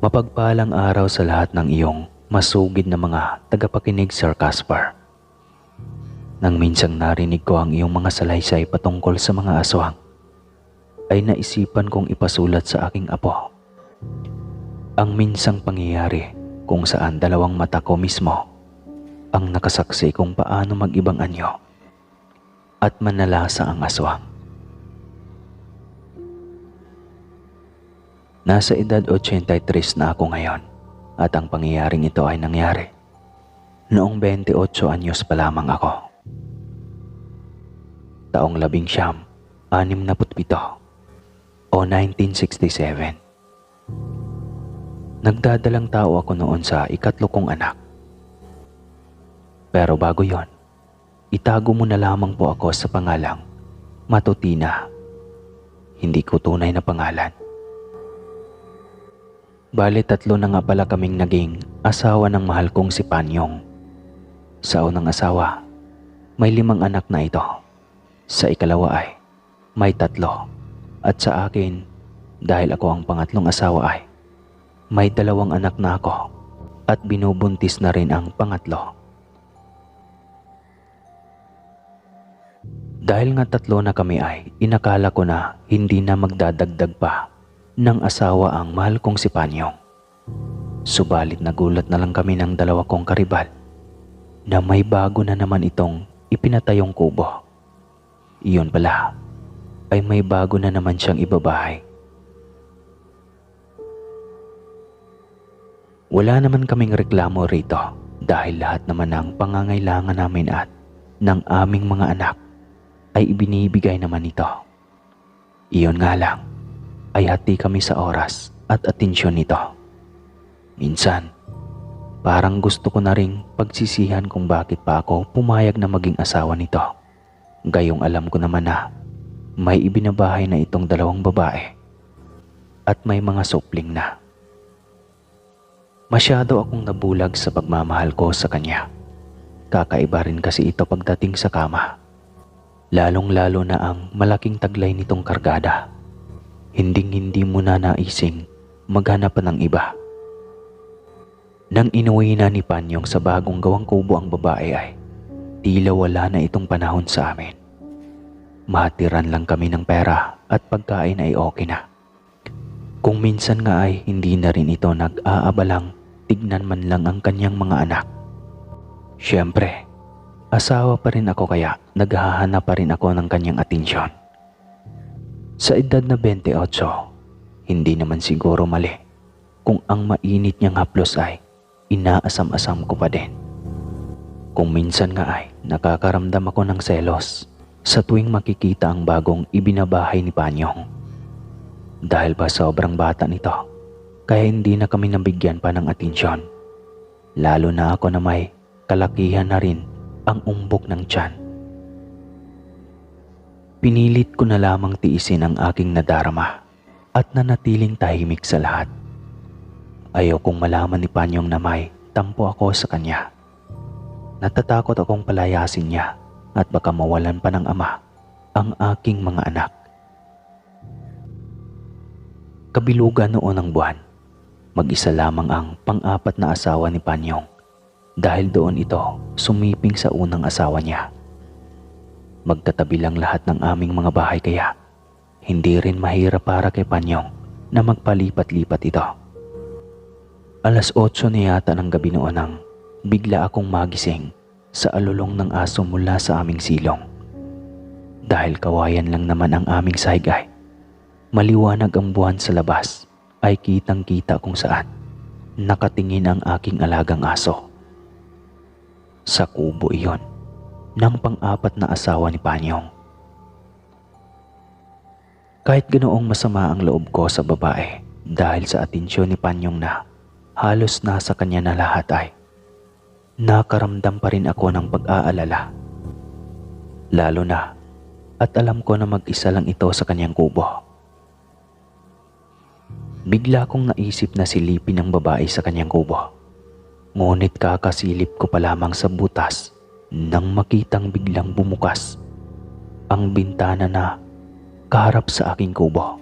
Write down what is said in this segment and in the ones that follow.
Mapagpalang araw sa lahat ng iyong masugid na mga tagapakinig, Sir Caspar. Nang minsang narinig ko ang iyong mga salaysay patungkol sa mga aswang, ay naisipan kong ipasulat sa aking apo ang minsang pangyayari kung saan dalawang mata ko mismo ang nakasaksi kung paano mag-ibang anyo at manalasa ang aswang. Nasa edad 83 na ako ngayon at ang pangyayaring ito ay nangyari noong 28 anyos pa lamang ako. Taong 1967 o 1967. Nagdadalang tao ako noon sa ikatlo kong anak. Pero bago yon, itago mo na lamang po ako sa pangalang Matutina. Hindi ko tunay na pangalan. Bale 3 na nga pala kaming naging asawa ng mahal kong si Panyong. Sa unang asawa, may 5 anak na ito. Sa ikalawa ay may 3. At sa akin, dahil ako ang pangatlong asawa ay may 2 anak na ako at binubuntis na rin ang pangatlo. Dahil nga 3 na kami ay inakala ko na hindi na magdadagdag pa ng asawa ang mahal kong si Panyong. Subalit nagulat na lang kami ng 2 kong karibal na may bago na naman itong ipinatayong kubo. Iyon pala ay may bago na naman siyang ibabahay. Wala naman kaming reklamo rito dahil lahat naman ng pangangailangan namin at ng aming mga anak ay ibinibigay naman ito. Iyon nga lang ay hati kami sa oras at atensyon nito. Minsan, parang gusto ko na ring pagsisihan kung bakit pa ako pumayag na maging asawa nito. Gayong alam ko naman na may ibinabahay na itong 2 babae at may mga supling na. Masyado akong nabulag sa pagmamahal ko sa kanya. Kakaiba rin kasi ito pagdating sa kama. Lalong-lalo na ang malaking taglay nitong kargada. Hinding-hindi mo na naising maghanap pa ng iba. Nang inuwi na ni Panyong sa bagong gawang kubo ang babae ay tila wala na itong panahon sa amin. Matiran lang kami ng pera at pagkain ay okay na. Kung minsan nga ay hindi na rin ito nag-aabalang tignan man lang ang kanyang mga anak. Siyempre, asawa pa rin ako kaya naghahanap pa rin ako ng kanyang atensyon. Sa edad na 28, hindi naman siguro mali kung ang mainit niyang haplos ay inaasam-asam ko pa din. Kung minsan nga ay nakakaramdam ako ng selos sa tuwing makikita ang bagong ibinabahay ni Panyong. Dahil ba sobrang bata nito, kaya hindi na kami nabigyan pa ng atensyon. Lalo na ako na may kalakihan na rin ang umbok ng tiyan. Pinilit ko na lamang tiisin ang aking nadarama at nanatiling tahimik sa lahat. Ayaw kong malaman ni Panyong na may tampo ako sa kanya. Natatakot akong palayasin niya at baka mawalan pa ng ama ang aking mga anak. Kabilugan noon ng buwan, mag-isa lamang ang pang-4 na asawa ni Panyong dahil doon ito sumiping sa unang asawa niya. Magtatabi lang lahat ng aming mga bahay kaya hindi rin mahirap para kay Panyong na magpalipat-lipat ito. Alas 8 na yata ng gabi noon nang bigla akong magising sa alulong ng aso mula sa aming silong. Dahil kawayan lang naman ang aming sahig ay maliwanag ang buwan sa labas ay kitang-kita kung saan nakatingin ang aking alagang aso. Sa kubo iyon ng pang-4 na asawa ni Panyong. Kahit ganoong masama ang loob ko sa babae dahil sa atensyon ni Panyong na halos nasa kanya na lahat ay nakaramdam pa rin ako ng pag-aalala. Lalo na at alam ko na mag-isa lang ito sa kanyang kubo. Bigla kong naisip na silipin ng babae sa kanyang kubo. Ngunit kakasilip ko pa lamang sa butas nang makitang biglang bumukas ang bintana na kaharap sa aking kubo.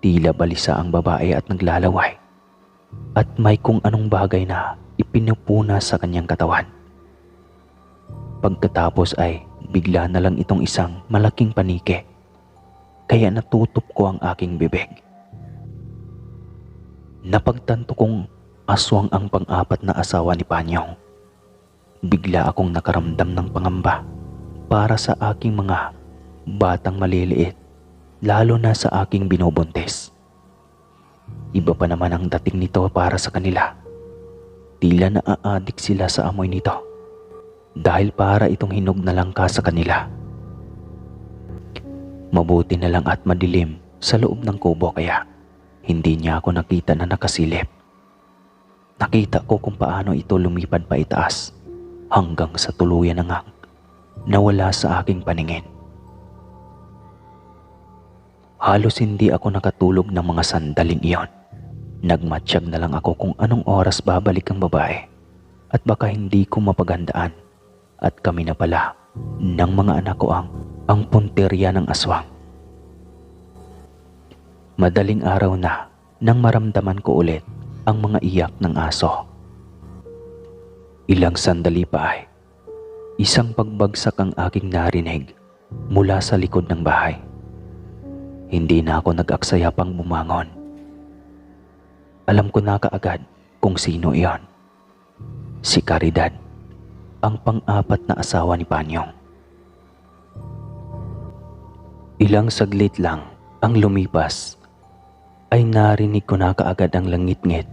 Tila balisa ang babae at naglalaway at may kung anong bagay na ipinupuna sa kanyang katawan. Pagkatapos ay bigla na lang itong isang malaking panike, kaya natutup ko ang aking bibig. Napagtanto kong aswang ang pang-apat na asawa ni Panyong. Bigla akong nakaramdam ng pangamba para sa aking mga batang maliliit, lalo na sa aking binubuntis. Iba pa naman ang dating nito para sa kanila. Tila naaadik sila sa amoy nito dahil para itong hinog na langka sa kanila. Mabuti na lang at madilim sa loob ng kubo kaya hindi niya ako nakita na nakasilip. Nakita ko kung paano ito lumipad pa itaas hanggang sa tuluyan na ngang nawala sa aking paningin. Halos hindi ako nakatulog ng mga sandaling iyon. Nagmatsyag na lang ako kung anong oras babalik ang babae at baka hindi ko mapaghandaan at kami na pala ng mga anak ko ang punterya ng aswang. Madaling araw na nang maramdaman ko ulit ang mga iyak ng aso. Ilang sandali pa ay isang pagbagsak ang aking narinig mula sa likod ng bahay. Hindi na ako nag-aksaya pang bumangon. Alam ko na kaagad kung sino iyon. Si Caridad, ang pang-apat na asawa ni Panyong. Ilang saglit lang ang lumipas ay narinig ko na kaagad ang langit-ngit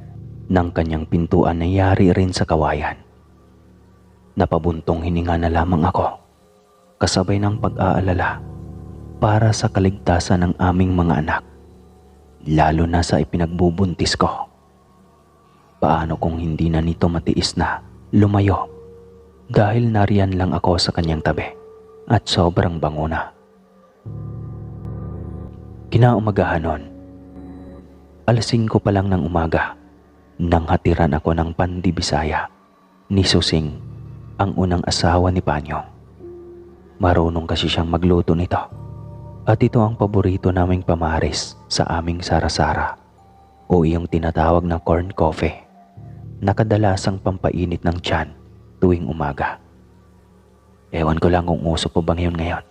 ng kanyang pintuan na yari rin sa kawayan. Napabuntong hininga na lamang ako, kasabay ng pag-aalala para sa kaligtasan ng aming mga anak, lalo na sa ipinagbubuntis ko. Paano kung hindi na nito matiis na lumayo dahil nariyan lang ako sa kanyang tabi at sobrang bango na. Kinaumagahan nun, 5:00 pa lang ng umaga nang hatiran ako ng pandibisaya ni Susing, ang unang asawa ni Panyong. Marunong kasi siyang magluto nito at ito ang paborito naming pamaris sa aming sara-sara o iyong tinatawag na corn coffee na kadalasang pampainit ng tiyan tuwing umaga. Ewan ko lang kung uso pa bang yun ngayon.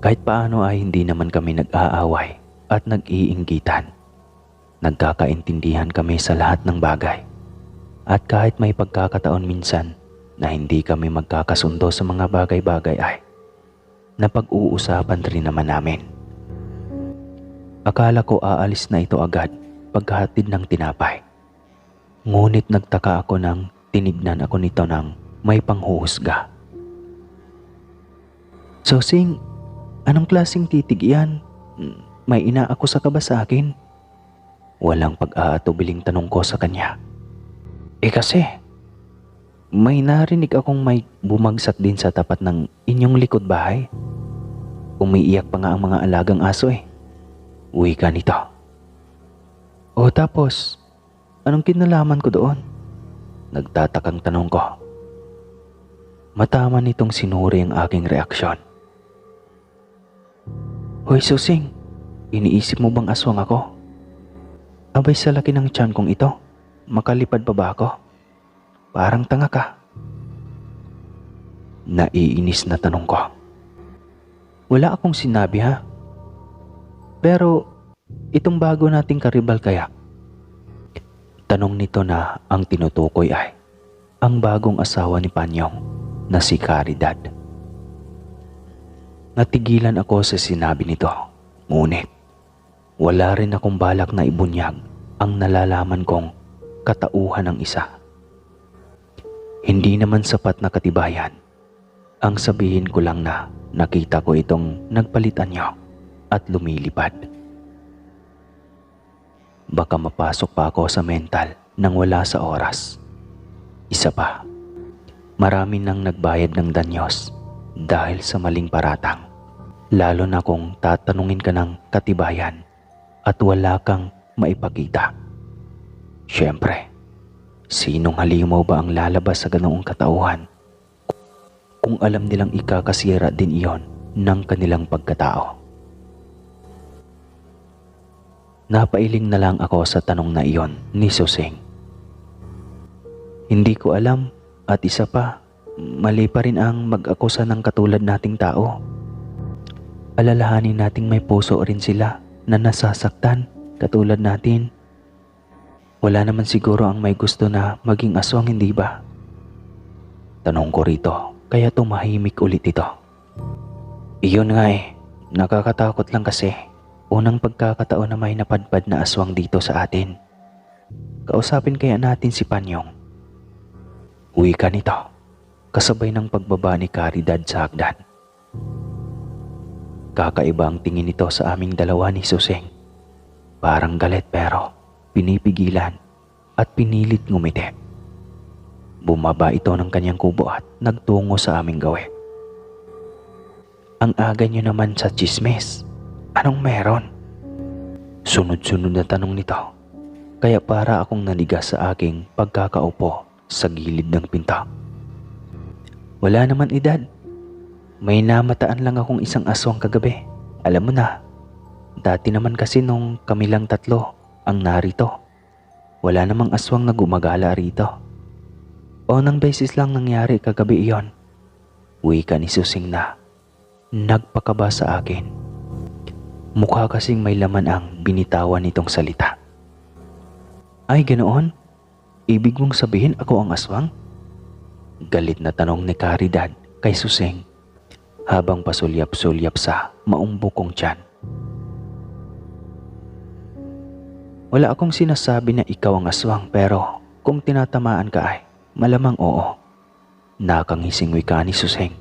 Kahit paano ay hindi naman kami nag-aaway at nag-iinggitan. Nagkakaintindihan kami sa lahat ng bagay. At kahit may pagkakataon minsan na hindi kami magkakasundo sa mga bagay-bagay ay napag-uusapan rin naman namin. Akala ko aalis na ito agad pagkahatid ng tinapay. Ngunit nagtaka ako nang tinignan ako nito ng may panghuhusga. "Sosing, anong klaseng titig yan? May inaakusa ka ba sa akin?" Walang pag-aatubiling tanong ko sa kanya. Kasi, may narinig akong may bumagsak din sa tapat ng inyong likod bahay. Umiiyak pa nga ang mga alagang aso Uwi ka nito. O tapos, anong kinalaman ko doon? Nagtatakang tanong ko. Matama nitong sinuri ang aking reaksyon. "Hoy Susing, iniisip mo bang aswang ako? Abay sa laki ng tiyan kong ito, makalipad pa ba ako? Parang tanga ka." Naiinis na tanong ko. "Wala akong sinabi ha. Pero itong bago nating karibal kaya?" Tanong nito na ang tinutukoy ay ang bagong asawa ni Panyong na si Caridad. Natigilan ako sa sinabi nito, ngunit wala rin akong balak na ibunyag ang nalalaman kong katauhan ng isa. Hindi naman sapat na katibayan ang sabihin ko lang na nakita ko itong nagpalitan niyo at lumilipad. Baka mapasok pa ako sa mental nang wala sa oras. Isa pa, marami nang nagbayad ng danyos dahil sa maling paratang, lalo na kung tatanungin ka ng katibayan at wala kang maipakita. Siyempre, sinong halimaw ba ang lalabas sa ganoong katauhan kung alam nilang ikakasira din iyon ng kanilang pagkatao? Napailing na lang ako sa tanong na iyon ni Susing. Hindi ko alam, at isa pa, mali pa rin ang mag-akusa ng katulad nating tao. Alalahanin nating may puso rin sila na nasasaktan katulad natin. Wala naman siguro ang may gusto na maging aswang, hindi ba? Tanong ko rito, kaya tumahimik ulit ito. Iyon nga nakakatakot lang kasi. Unang pagkakataon na may napadpad na aswang dito sa atin. Kausapin kaya natin si Panyong. Uwi ka nito, kasabay ng pagbaba ni Caridad sa hagdan. Kakaiba ang tingin nito sa aming dalawa ni Susing. Parang galit pero pinipigilan at pinilit ngumiti. Bumaba ito ng kanyang kubo at nagtungo sa aming gawi. Ang aga niyo naman sa tsismis. Anong meron? Sunod-sunod na tanong nito, kaya para akong nanigas sa aking pagkakaupo sa gilid ng pinto. Wala naman edad. May namataan lang akong isang aswang kagabi. Alam mo na, dati naman kasi nung kami lang tatlo ang narito, wala namang aswang na gumagala rito. O nang beses lang nangyari kagabi iyon. Wika ni Susing na nagpakaba sa akin. Mukha kasing may laman ang binitawan nitong salita. Ay, ganoon? Ibig mong sabihin ako ang aswang? Galit na tanong ni Caridad kay Susing habang pasulyap-sulyap sa maumbok kong tiyan. Wala akong sinasabi na ikaw ang aswang, pero kung tinatamaan ka ay malamang oo. Nakangising wika ni Susing.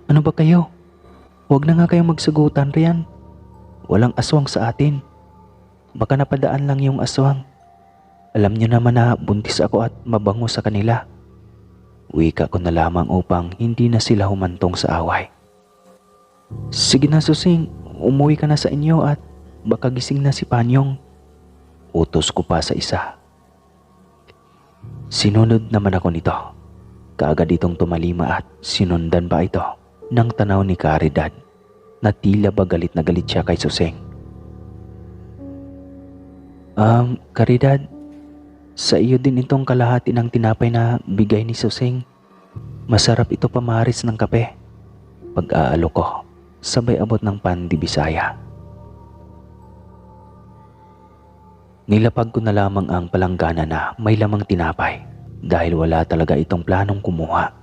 Ano ba kayo? Huwag na nga kayong magsagutan riyan. Walang aswang sa atin. Baka napadaan lang yung aswang. Alam niyo naman na buntis ako at mabango sa kanila. Wika ko na lamang upang hindi na sila humantong sa away. Sige na Susing, umuwi ka na sa inyo at baka gising na si Panyong. Utos ko pa sa isa. Sinunod naman ako nito. Kaagad itong tumalima at sinundan pa ito ng tanaw ni Caridad na tila ba galit na galit siya kay Susing. Caridad, sa iyo din itong kalahati ng tinapay na bigay ni Susing. Masarap ito pamaris ng kape. Pag-aalok ko, sabay abot ng pandi Bisaya. Nilapag ko na lamang ang palanggana na may lamang tinapay dahil wala talaga itong planong kumuha.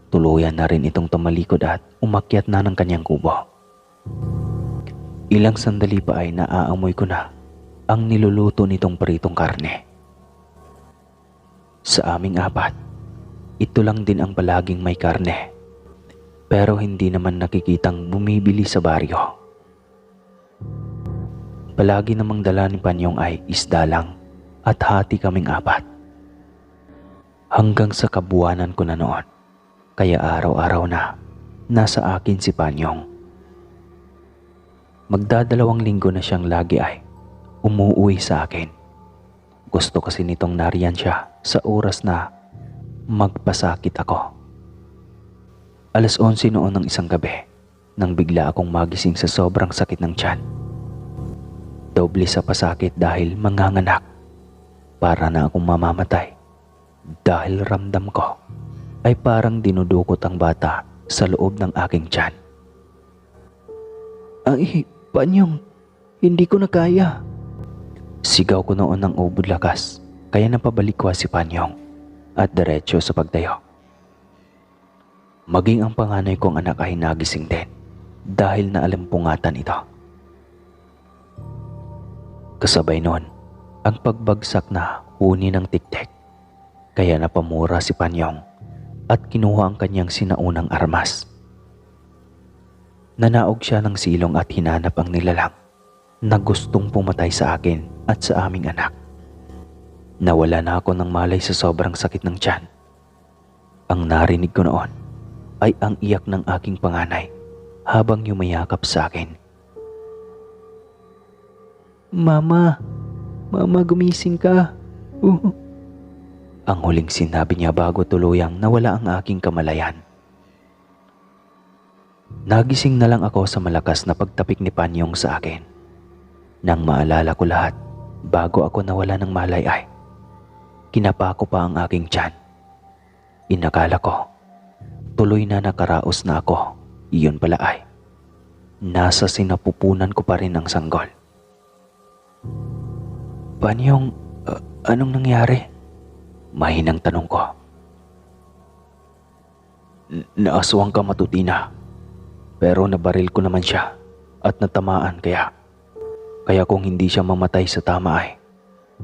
Tuluyan na rin itong tumalikod at umakyat na ng kanyang kubo. Ilang sandali pa ay naaamoy ko na ang niluluto nitong pritong karne. Sa aming apat, ito lang din ang palaging may karne, pero hindi naman nakikitang bumibili sa baryo. Palagi namang dala ni Panyong ay isda lang at hati kaming apat. Hanggang sa kabuwanan ko na noon, kaya araw-araw na nasa akin si Panyong. Magdadalawang linggo na siyang lagi ay umuuwi sa akin. Gusto kasi nitong nariyan siya sa oras na magpasakit ako. 11:00 noon ng isang gabi nang bigla akong magising sa sobrang sakit ng tiyan. Doble sa pasakit dahil manganganak. Para na akong mamamatay dahil ramdam ko ay parang dinudukot ang bata sa loob ng aking tiyan. Ay, Panyong, hindi ko na kaya. Sigaw ko noon ng ubod lakas, kaya napabalik ko si Panyong at diretso sa pagtayo. Maging ang panganay kong anak ay nagising din dahil naalimpungatan ito. Kasabay noon ang pagbagsak na huni ng tiktik, kaya napamura si Panyong at kinuha ang kanyang sinaunang armas. Nanaog siya ng silong at hinanap ang nilalang na gustong pumatay sa akin at sa aming anak. Nawala na ako ng malay sa sobrang sakit ng tiyan. Ang narinig ko noon ay ang iyak ng aking panganay habang yumayakap sa akin. Mama, gumising ka. Ang huling sinabi niya bago tuluyang nawala ang aking kamalayan. Nagising na lang ako sa malakas na pagtapik ni Panyong sa akin Nang maalala ko lahat, bago ako nawala ng malay ay kinapa ko pa ang aking tiyan. Inakala ko, tuloy na nakaraos na ako. Iyon pala ay nasa sinapupunan ko pa rin ang sanggol. Panyong, anong nangyari? Mahinang tanong ko. Naaswang ka matutina, pero nabaril ko naman siya at natamaan kaya kung hindi siya mamatay sa tama ay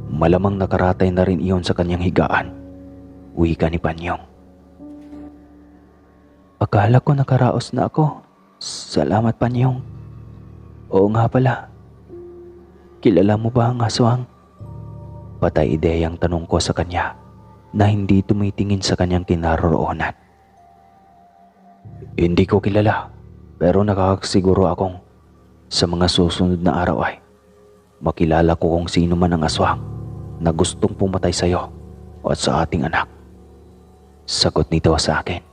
malamang nakaratay na rin iyon sa kanyang higaan. Wika ni Panyong. Akala ko nakaraos na ako. Salamat, Panyong. Oo nga pala. Kilala mo ba ang aswang? Patay ideyang tanong ko sa kanya na hindi tumitingin sa kanyang kinaroroonan. Hindi ko kilala, pero nakakasiguro akong sa mga susunod na araw ay makilala ko kung sino man ang aswang na gustong pumatay sa iyo at sa ating anak. Sagot nito sa akin.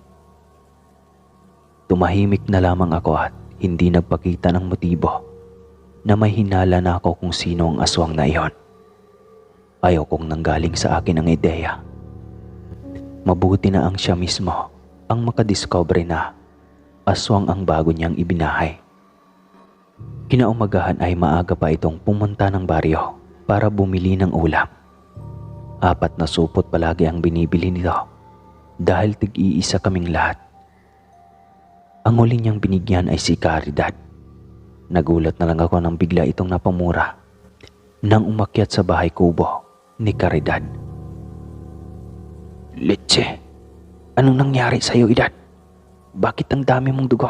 Tumahimik na lamang ako at hindi nagpakita ng motibo na may hinala na ako kung sino ang aswang na iyon. Ayaw kong nanggaling sa akin ang ideya. Mabuti na ang siya mismo ang makadiscover na aswang ang bago niyang ibinahay. Kinaumagahan ay maaga pa itong pumunta ng baryo para bumili ng ulam. 4 na supot palagi ang binibili nito dahil tig-iisa kaming lahat. Ang huli niyang binigyan ay si Caridad. Nagulat na lang ako nang bigla itong napamura nang umakyat sa bahay kubo ni Caridad. Leche, anong nangyari sa iyo, Edad? Bakit ang dami mong dugo?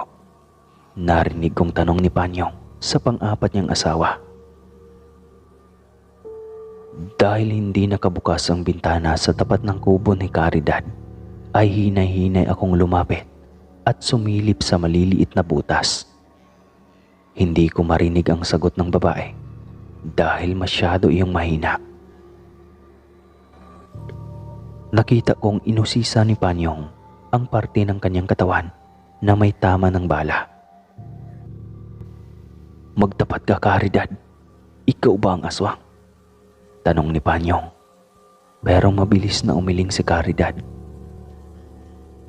Narinig kong tanong ni Panyong sa pang-4 niyang asawa. Dahil hindi nakabukas ang bintana sa tapat ng kubo ni Caridad, ay hinay-hinay akong lumapit at sumilip sa maliliit na butas. Hindi ko marinig ang sagot ng babae dahil masyado iyong mahina. Nakita kong inusisa ni Panyong ang parte ng kanyang katawan na may tama ng bala. Magtapat ka, Caridad. Ikaw ba ang aswang? Tanong ni Panyong. Pero mabilis na umiling si Caridad.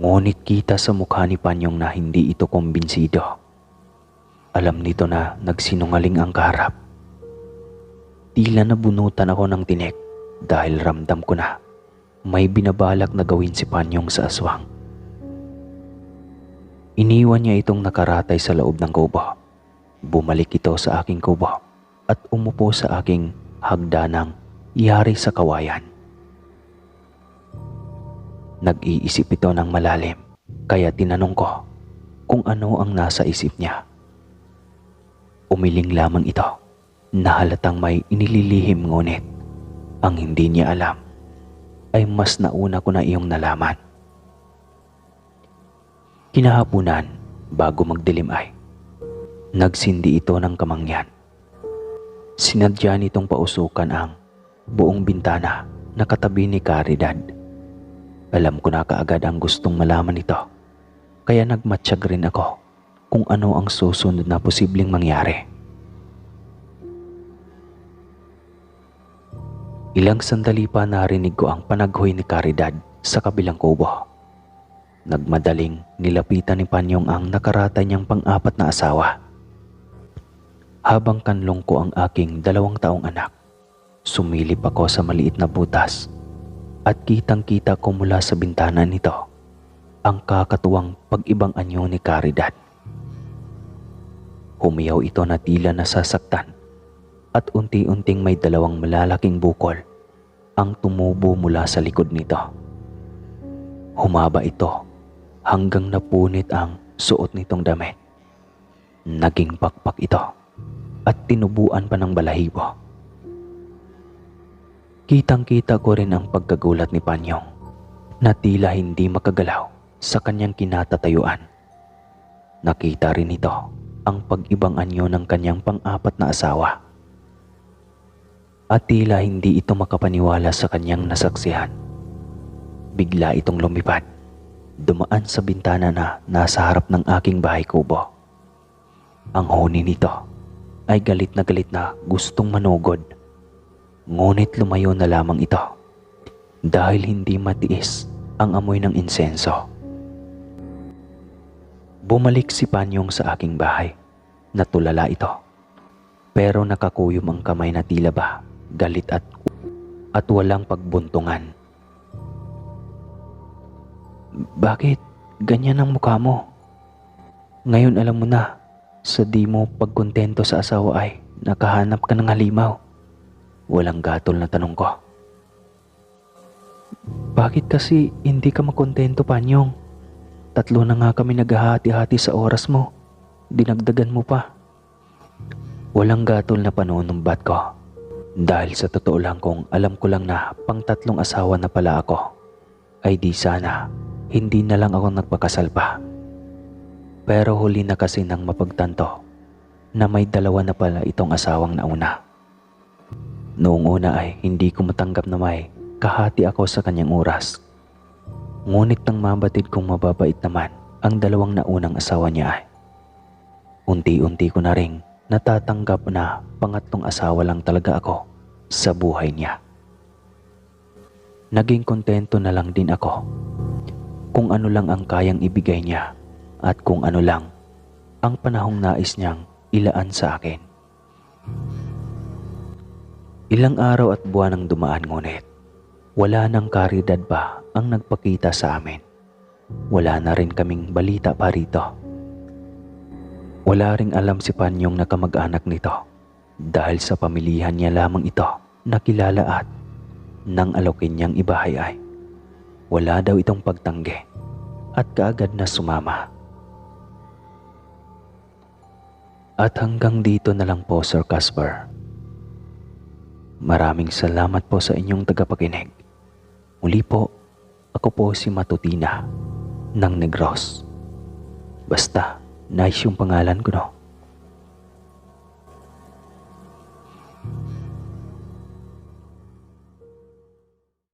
Ngunit kita sa mukha ni Panyong na hindi ito kumbinsido. Alam nito na nagsinungaling ang kaharap. Tila nabunutan ako ng tinik dahil ramdam ko na may binabalak na gawin si Panyong sa aswang. Iniwan niya itong nakaratay sa loob ng kubo. Bumalik ito sa aking kubo at umupo sa aking hagdanang yari sa kawayan. Nag-iisip ito ng malalim kaya tinanong ko kung ano ang nasa isip niya. Umiling lamang ito na halatang may inililihim, ngunit ang hindi niya alam ay mas nauna ko na iyong nalaman. Kinahapunan bago magdilim ay nagsindi ito ng kamangyan. Sinadya nitong pausukan ang buong bintana na katabi ni Caridad. Alam ko na kaagad ang gustong malaman nito, kaya nagmatsyag rin ako kung ano ang susunod na posibleng mangyari. Ilang sandali pa narinig ko ang panaghoy ni Caridad sa kabilang kubo. Nagmadaling nilapitan ni Panyong ang nakaratay niyang pang-4 na asawa. Habang kanlong ko ang aking 2 taong anak, sumilip ako sa maliit na butas at kitang-kita ko mula sa bintana nito ang kakatuwang pag-ibang anyo ni Caridad. Humiyaw ito na tila nasasaktan at unti-unting may 2 malalaking bukol ang tumubo mula sa likod nito. Humaba ito hanggang napunit ang suot nitong damit. Naging pakpak ito at tinubuan pa ng balahibo. Kitang-kita ko rin ang pagkagulat ni Panyong na tila hindi makagalaw sa kanyang kinatatayuan. Nakita rin ito ang pag-ibang anyo ng kanyang pang-4 na asawa. At tila hindi ito makapaniwala sa kanyang nasaksihan. Bigla itong lumipad, dumaan sa bintana na nasa harap ng aking bahay kubo. Ang huni nito ay galit na gustong manugod. Ngunit lumayo na lamang ito dahil hindi matiis ang amoy ng insenso. Bumalik si Panyong sa aking bahay. Natulala ito. Pero nakakuyom ang kamay na tila ba galit at walang pagbuntungan. Bakit ganyan ang mukha mo? Ngayon alam mo na, sa di mo pagkontento sa asawa ay nakahanap ka ng halimaw. Walang gatol na tanong ko. Bakit kasi hindi ka makontento, Panyong? 3 na nga kami naghahati-hati sa oras mo. Dinagdagan mo pa. Walang gatol na panunumbat ko. Dahil sa totoo lang kung alam ko lang na pang-3 asawa na pala ako, ay di sana hindi na lang ako nagpakasal pa. Pero huli na kasi nang mapagtanto na may 2 na pala itong asawang nauna. Noong una ay hindi ko matanggap na may kahati ako sa kanyang oras. Ngunit nang mabatid kong mababait naman ang 2 naunang asawa niya ay unti-unti ko na ring natatanggap na pang-3 asawa lang talaga ako sa buhay niya. Naging kontento na lang din ako kung ano lang ang kayang ibigay niya at kung ano lang ang panahong nais niyang ilaan sa akin. Ilang araw at buwan ang dumaan ngunit wala nang karidad pa ang nagpakita sa amin. Wala na rin kaming balita pa rito. Wala ring alam si Panyong na kamag-anak nito dahil sa pamilihan niya lamang ito nakilala at nang alokin niyang ibahay ay wala daw itong pagtanggi at kaagad na sumama. At hanggang dito na lang po, Sir Casper. Maraming salamat po sa inyong tagapakinig. Muli po, ako po si Matutina ng Negros. Basta, nice yung pangalan ko, no?